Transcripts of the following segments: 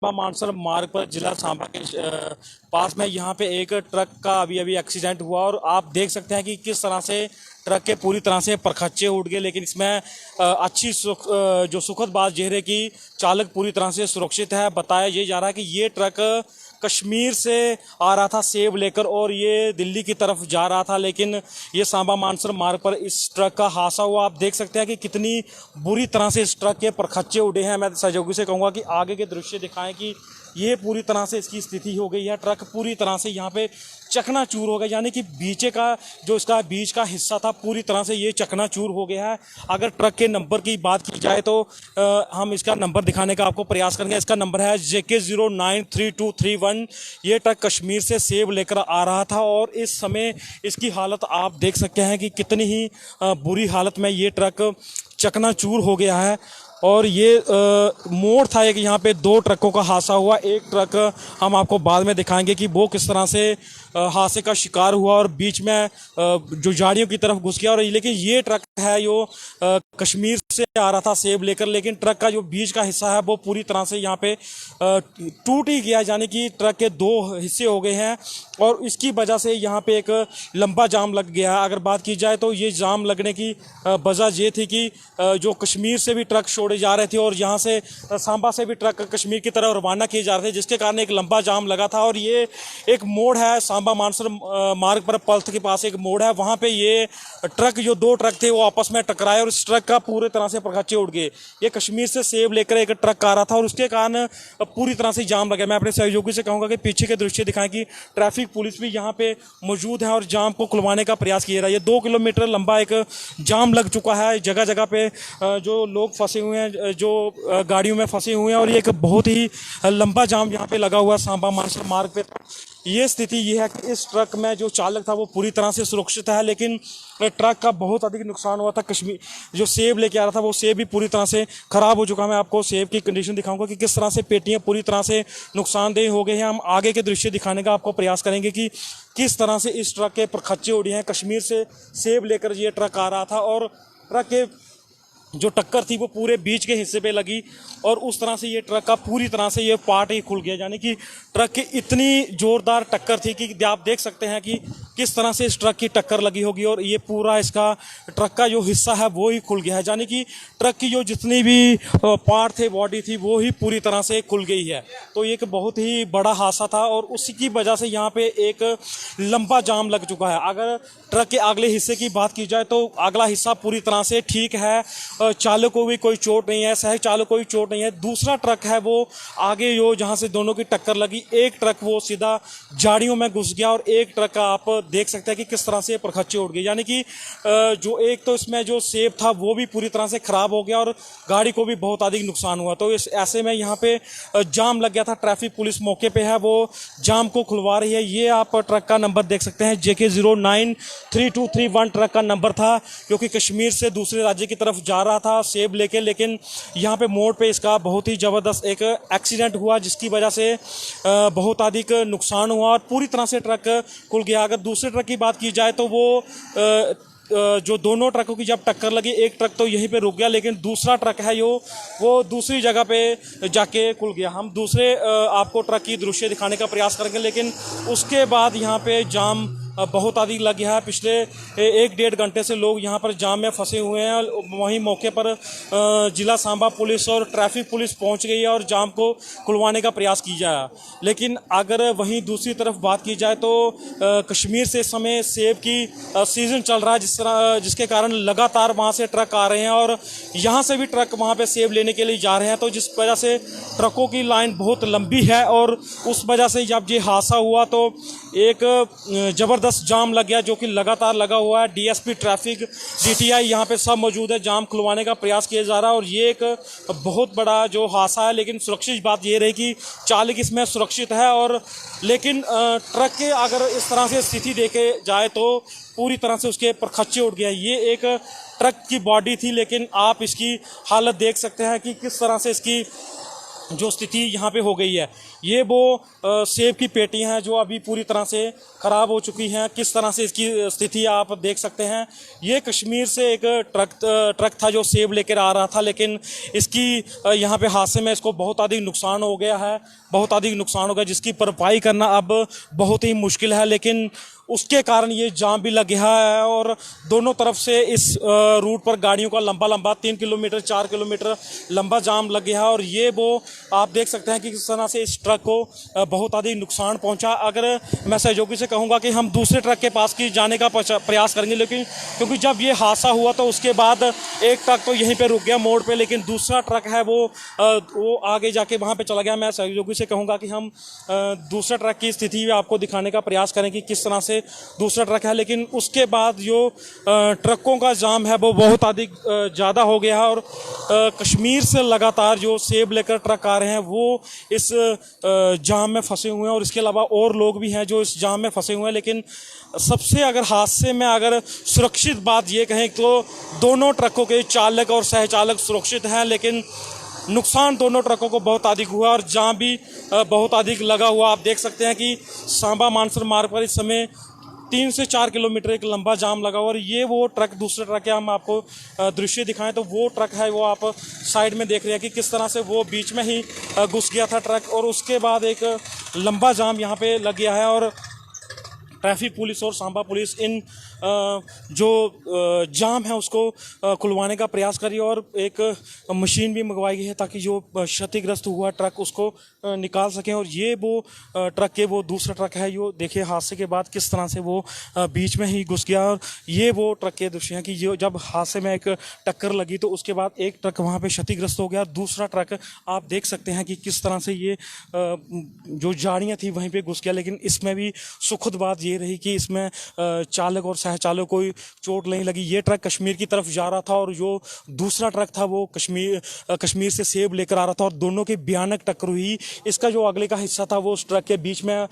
मानसर मार्ग पर जिला सांबा के पास में यहाँ पे एक ट्रक का अभी अभी एक्सीडेंट हुआ और आप देख सकते हैं कि किस तरह से ट्रक के पूरी तरह से परखच्चे उड़ गए। लेकिन इसमें जो सुखद बात यह है कि चालक पूरी तरह से सुरक्षित है। बताया ये जा रहा है कि ये ट्रक कश्मीर से आ रहा था सेब लेकर और ये दिल्ली की तरफ जा रहा था, लेकिन ये सांबा मानसर मार्ग पर इस ट्रक का हादसा हुआ। आप देख सकते हैं कि कितनी बुरी तरह से इस ट्रक के परखच्चे उड़े हैं। मैं सहयोगी से कहूँगा कि आगे के दृश्य दिखाएं कि ये पूरी तरह से इसकी स्थिति हो गई है। ट्रक पूरी तरह से यहाँ पे चकनाचूर हो गया, यानी कि बीचे का जो इसका बीच का हिस्सा था पूरी तरह से ये चकनाचूर हो गया है। अगर ट्रक के नंबर की बात की जाए तो हम इसका नंबर दिखाने का आपको प्रयास करेंगे। इसका नंबर है JK093231। ये ट्रक कश्मीर से सेब लेकर आ रहा था और इस समय इसकी हालत आप देख सकते हैं कि कितनी ही बुरी हालत में ये ट्रक चकनाचूर हो गया है। और ये मोड़ था एक, यहाँ पे दो ट्रकों का हादसा हुआ। एक ट्रक हम आपको बाद में दिखाएंगे कि वो किस तरह से हादसे का शिकार हुआ और बीच में जो झाड़ियों की तरफ घुस गया। और लेकिन ये ट्रक है जो कश्मीर से आ रहा था सेब लेकर, लेकिन ट्रक का जो बीच का हिस्सा है वो पूरी तरह से यहाँ पे टूट ही गया, यानी कि ट्रक के दो हिस्से हो गए हैं और इसकी वजह से यहाँ पे एक लंबा जाम लग गया है। अगर बात की जाए तो ये जाम लगने की वजह ये थी कि जो कश्मीर से भी ट्रक छोड़े जा रहे थे और यहाँ से सांबा से भी ट्रक कश्मीर की तरफ रवाना किए जा रहे थे, जिसके कारण एक लंबा जाम लगा था। और ये एक मोड़ है सांबा मानसर मार्ग पर, पल्थ के पास एक मोड़ है, वहाँ पे ये ट्रक जो दो ट्रक थे वो आपस में टकराए और इस ट्रक का पूरे तरह से परखच्चे उड़ गए। ये कश्मीर से सेब लेकर एक ट्रक आ रहा था और उसके कारण पूरी तरह से जाम लगा। मैं अपने सहयोगी से कहूँगा कि पीछे के दृश्य दिखाएं कि ट्रैफिक पुलिस भी यहाँ पे मौजूद है और जाम को खुलवाने का प्रयास किया रहा है। ये 2 किलोमीटर लंबा एक जाम लग चुका है। जगह जगह पे जो लोग फंसे हुए हैं, जो गाड़ियों में फंसे हुए हैं और ये एक बहुत ही लंबा जाम यहाँ पे लगा हुआ है सांबा मानसर मार्ग पे। ये स्थिति ये है कि इस ट्रक में जो चालक था वो पूरी तरह से सुरक्षित है, लेकिन ट्रक का बहुत अधिक नुकसान हुआ था। कश्मीर जो सेब लेके आ रहा था वो सेब भी पूरी तरह से खराब हो चुका। मैं आपको सेब की कंडीशन दिखाऊंगा कि किस तरह से पेटियां पूरी तरह से नुकसानदेह हो गई हैं। हम आगे के दृश्य दिखाने का आपको प्रयास करेंगे कि किस तरह से इस ट्रक के परखच्चे उड़े हैं। कश्मीर से सेब लेकर ये ट्रक आ रहा था और ट्रक के जो टक्कर थी वो पूरे बीच के हिस्से पे लगी और उस तरह से ये ट्रक का पूरी तरह से ये पार्ट ही खुल गया, यानी कि ट्रक की इतनी जोरदार टक्कर थी कि आप देख सकते हैं कि किस तरह से इस ट्रक की टक्कर लगी होगी और ये पूरा इसका ट्रक का जो हिस्सा है वो ही खुल गया है, यानी कि ट्रक की जो जितनी भी पार्ट थे, बॉडी थी, वो ही पूरी तरह से खुल गई है। तो ये एक बहुत ही बड़ा हादसा था और उसी की वजह से यहाँ पे एक लंबा जाम लग चुका है। अगर ट्रक के अगले हिस्से की बात की जाए तो अगला हिस्सा पूरी तरह से ठीक है, चालक को भी कोई चोट नहीं है, सह चालक को भी चोट नहीं है। दूसरा ट्रक है वो आगे जो जहां से दोनों की टक्कर लगी, एक ट्रक वो सीधा झाड़ियों में घुस गया और एक ट्रक आप देख सकते हैं कि किस तरह से परखच्चे उड़ गए, यानी कि जो एक तो इसमें जो सेब था वो भी पूरी तरह से खराब हो गया और गाड़ी को भी बहुत अधिक नुकसान हुआ। तो इस ऐसे में यहाँ पे जाम लग गया था। ट्रैफिक पुलिस मौके पे है, वो जाम को खुलवा रही है। ये आप ट्रक का नंबर देख सकते हैं, JK093231 ट्रक का नंबर था, क्योंकि कश्मीर से दूसरे राज्य की तरफ जा रहा था सेब लेके। लेकिन यहाँ पे मोड़ पे इसका बहुत ही ज़बरदस्त एक एक्सीडेंट हुआ, जिसकी वजह से बहुत अधिक नुकसान हुआ और पूरी तरह से ट्रक खुल गया। अगर दूसरे ट्रक की बात की जाए तो वो जो दोनों ट्रकों की जब टक्कर लगी, एक ट्रक तो यहीं पे रुक गया, लेकिन दूसरा ट्रक है वो दूसरी जगह पे जाके खुल गया। हम दूसरे आपको ट्रक की दृश्य दिखाने का प्रयास करेंगे, लेकिन उसके बाद यहाँ पे जाम बहुत अधिक लग गया है। पिछले 1-1.5 घंटे से लोग यहाँ पर जाम में फंसे हुए हैं। वहीं मौके पर जिला सांबा पुलिस और ट्रैफिक पुलिस पहुँच गई है और जाम को खुलवाने का प्रयास किया है। लेकिन अगर वहीं दूसरी तरफ बात की जाए तो कश्मीर से इस समय सेब की सीज़न चल रहा है, जिसके कारण लगातार वहाँ से ट्रक आ रहे हैं और यहाँ से भी ट्रक वहाँ पे सेब लेने के लिए जा रहे हैं। तो जिस वजह से ट्रकों की लाइन बहुत लंबी है और उस वजह से जब ये हादसा हुआ तो एक ज़बरदस्त जाम लग गया, जो कि लगातार लगा हुआ है। DSP ट्रैफिक, DTI यहाँ पे सब मौजूद है। जाम खुलवाने का प्रयास किया जा रहा है और ये एक बहुत बड़ा जो हादसा है, लेकिन सुरक्षित बात ये रही कि चालक इसमें सुरक्षित है। और लेकिन ट्रक के अगर इस तरह से स्थिति देखे जाए तो पूरी तरह से उसके परखच्चे उड़ गया। ये एक ट्रक की बॉडी थी, लेकिन आप इसकी हालत देख सकते हैं कि किस तरह से इसकी जो स्थिति यहाँ पे हो गई है, ये वो सेब की पेटियां हैं जो अभी पूरी तरह से ख़राब हो चुकी हैं। किस तरह से इसकी स्थिति आप देख सकते हैं। ये कश्मीर से एक ट्रक था जो सेब लेकर आ रहा था, लेकिन इसकी यहाँ पे हादसे में इसको बहुत अधिक नुकसान हो गया है, बहुत अधिक नुकसान हो गया, जिसकी भरपाई करना अब बहुत ही मुश्किल है। लेकिन उसके कारण ये जाम भी लग गया है और दोनों तरफ से इस रूट पर गाड़ियों का लंबा लंबा 3 किलोमीटर 4 किलोमीटर लंबा जाम लग गया है। और ये वो आप देख सकते हैं कि किस तरह से इस ट्रक को बहुत अधिक नुकसान पहुंचा। अगर मैं सहयोगी से कहूँगा कि हम दूसरे ट्रक के पास की जाने का प्रयास करेंगे, लेकिन क्योंकि जब ये हादसा हुआ तो उसके बाद एक ट्रक तो यहीं पर रुक गया मोड़ पर, लेकिन दूसरा ट्रक है वो आगे जाके वहाँ पर चला गया। मैं सहयोगी से कहूँगा कि हम दूसरा ट्रक की स्थिति आपको दिखाने का प्रयास करें कि किस तरह से दूसरा ट्रक है। लेकिन उसके बाद जो ट्रकों का जाम है वो बहुत अधिक ज़्यादा हो गया है और कश्मीर से लगातार जो सेब लेकर ट्रक आ रहे हैं वो इस जाम में फंसे हुए हैं। और इसके अलावा और लोग भी हैं जो इस जाम में फंसे हुए हैं। लेकिन सबसे अगर हादसे में अगर सुरक्षित बात ये कहें तो दोनों ट्रकों के चालक और सहचालक सुरक्षित हैं, लेकिन नुकसान दोनों ट्रकों को बहुत अधिक हुआ और जाम भी बहुत अधिक लगा हुआ। आप देख सकते हैं कि सांबा मानसर मार्ग पर इस समय 3 से 4 किलोमीटर एक लंबा जाम लगा हुआ। और ये वो ट्रक, दूसरा ट्रक है, हम आपको दृश्य दिखाएं तो वो ट्रक है, वो आप साइड में देख रहे हैं कि किस तरह से वो बीच में ही घुस गया था ट्रक। और उसके बाद एक लंबा जाम यहाँ पे लग गया है और ट्रैफिक पुलिस और सांबा पुलिस इन जो जाम है उसको खुलवाने का प्रयास करिए और एक मशीन भी मंगवाई गई है ताकि जो क्षतिग्रस्त हुआ ट्रक उसको निकाल सकें। और ये वो ट्रक के वो दूसरा ट्रक है, जो देखिए हादसे के बाद किस तरह से वो बीच में ही घुस गया। और ये वो ट्रक के दृश्य हैं कि जो जब हादसे में एक टक्कर लगी तो उसके बाद एक ट्रक वहाँ पे क्षतिग्रस्त हो गया, दूसरा ट्रक आप देख सकते हैं कि किस तरह से ये जो झाड़ियाँ थी वहीं पर घुस गया। लेकिन इसमें भी सुखद बात ये रही कि इसमें चालक और सहचालक कोई चोट नहीं लगी। ये ट्रक कश्मीर की तरफ जा रहा था और जो दूसरा ट्रक था वो कश्मीर से सेब लेकर आ रहा था और दोनों की भयानक टक्कर हुई। इसका जो अगले का हिस्सा था वो उस ट्रक के बीच में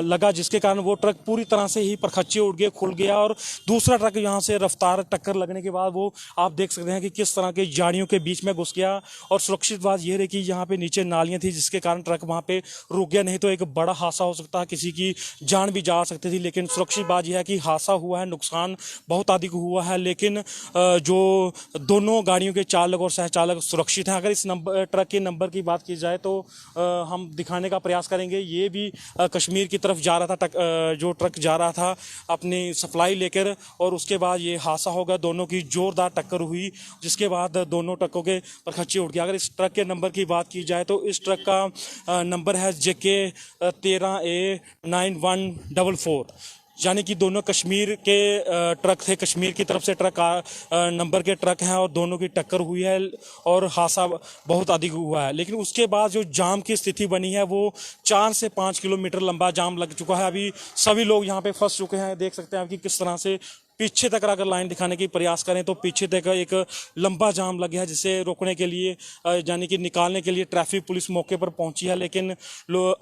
लगा, जिसके कारण वो ट्रक पूरी तरह से ही परखच्चे उड़ गए, खुल गया। और दूसरा ट्रक यहाँ से रफ्तार टक्कर लगने के बाद वो आप देख सकते हैं कि किस तरह के झाड़ियों के बीच में घुस गया। और सुरक्षित बात यह रही कि यहाँ पे नीचे नालियाँ थी जिसके कारण ट्रक वहाँ पे रुक गया, नहीं तो एक बड़ा हादसा हो सकता है, किसी की जान भी जा सकती थी। लेकिन सुरक्षित बात यह है कि हादसा हुआ है, नुकसान बहुत अधिक हुआ है, लेकिन जो दोनों गाड़ियों के चालक और सहचालक सुरक्षित हैं। अगर इस ट्रक के नंबर की बात की जाए तो हम दिखाने का प्रयास करेंगे। ये भी कश्मीर की तरफ जा रहा था, जो ट्रक जा रहा था अपनी सप्लाई लेकर, और उसके बाद ये हादसा हो गया। दोनों की जोरदार टक्कर हुई जिसके बाद दोनों ट्रकों के परखच्चे उड़ गए। अगर इस ट्रक के नंबर की बात की जाए तो इस ट्रक का नंबर है JK 13A9144, यानी कि दोनों कश्मीर के ट्रक थे, कश्मीर की तरफ से ट्रक नंबर के ट्रक हैं और दोनों की टक्कर हुई है और हादसा बहुत अधिक हुआ है। लेकिन उसके बाद जो जाम की स्थिति बनी है वो 4 से 5 किलोमीटर लंबा जाम लग चुका है। अभी सभी लोग यहाँ पे फंस चुके हैं। देख सकते हैं आप कि किस तरह से पीछे तक अगर लाइन दिखाने की प्रयास करें तो पीछे तक एक लंबा जाम लग गया है, जिसे रोकने के लिए यानी कि निकालने के लिए ट्रैफिक पुलिस मौके पर पहुंची है। लेकिन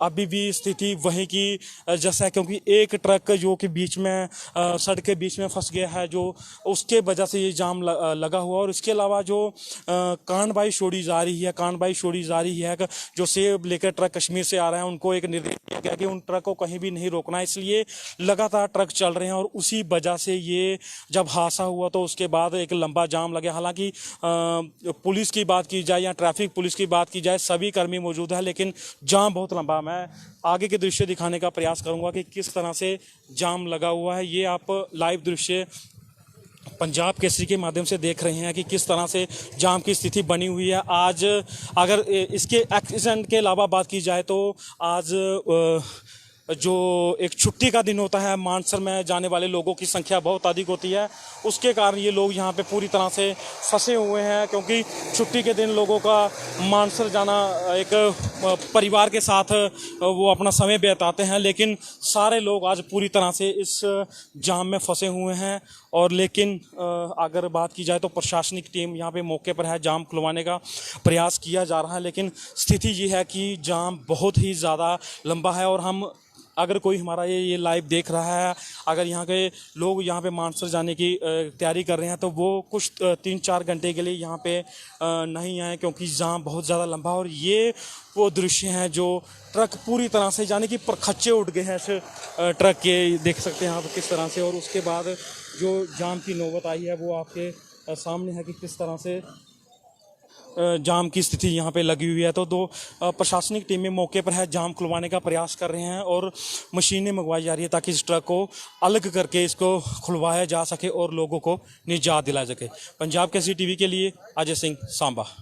अभी भी स्थिति वहीं की जैसा है, क्योंकि एक ट्रक जो कि बीच में सड़क के बीच में फंस गया है, जो उसके वजह से ये जाम लगा हुआ। और इसके अलावा जो कानबाई छोड़ी जा रही है, जो सेब लेकर ट्रक कश्मीर से आ रहे हैं उनको एक निर्देश दिया गया कि उन ट्रक को कहीं भी नहीं रोकना है, इसलिए लगातार ट्रक चल रहे हैं। और उसी वजह से ये जब हादसा हुआ तो उसके बाद एक लंबा जाम लगा। हालांकि पुलिस की बात की जाए या ट्रैफिक पुलिस की बात की जाए, सभी कर्मी मौजूद है, लेकिन जाम बहुत लंबा। मैं आगे के दृश्य दिखाने का प्रयास करूंगा कि किस तरह से जाम लगा हुआ है। ये आप लाइव दृश्य पंजाब केसरी के माध्यम से देख रहे हैं कि किस तरह से जाम की स्थिति बनी हुई है। आज अगर इसके एक्सीडेंट के अलावा बात की जाए तो आज जो एक छुट्टी का दिन होता है, मानसर में जाने वाले लोगों की संख्या बहुत अधिक होती है, उसके कारण ये लोग यहाँ पे पूरी तरह से फंसे हुए हैं। क्योंकि छुट्टी के दिन लोगों का मानसर जाना एक परिवार के साथ वो अपना समय बिताते हैं, लेकिन सारे लोग आज पूरी तरह से इस जाम में फंसे हुए हैं। और लेकिन अगर बात की जाए तो प्रशासनिक टीम यहाँ पे मौके पर है, जाम खुलवाने का प्रयास किया जा रहा है, लेकिन स्थिति ये है कि जाम बहुत ही ज़्यादा लंबा है। और हम अगर कोई हमारा ये लाइव देख रहा है, अगर यहाँ के लोग यहाँ पे मानसर जाने की तैयारी कर रहे हैं तो वो कुछ 3-4 घंटे के लिए यहाँ पे नहीं आए, क्योंकि जाम बहुत ज़्यादा लंबा। और ये वो दृश्य हैं जो ट्रक पूरी तरह से यानी कि परखच्चे उठ गए हैं इस ट्रक के, देख सकते हैं आप किस तरह से। और उसके बाद जो जाम की नौबत आई है वो आपके सामने है कि किस तरह से जाम की स्थिति यहाँ पे लगी हुई है। तो दो प्रशासनिक टीमें मौके पर है, जाम खुलवाने का प्रयास कर रहे हैं और मशीनें मंगवाई जा रही है ताकि इस ट्रक को अलग करके इसको खुलवाया जा सके और लोगों को निजात दिलाया सके। पंजाब केसरी टीवी के लिए अजय सिंह, सांबा।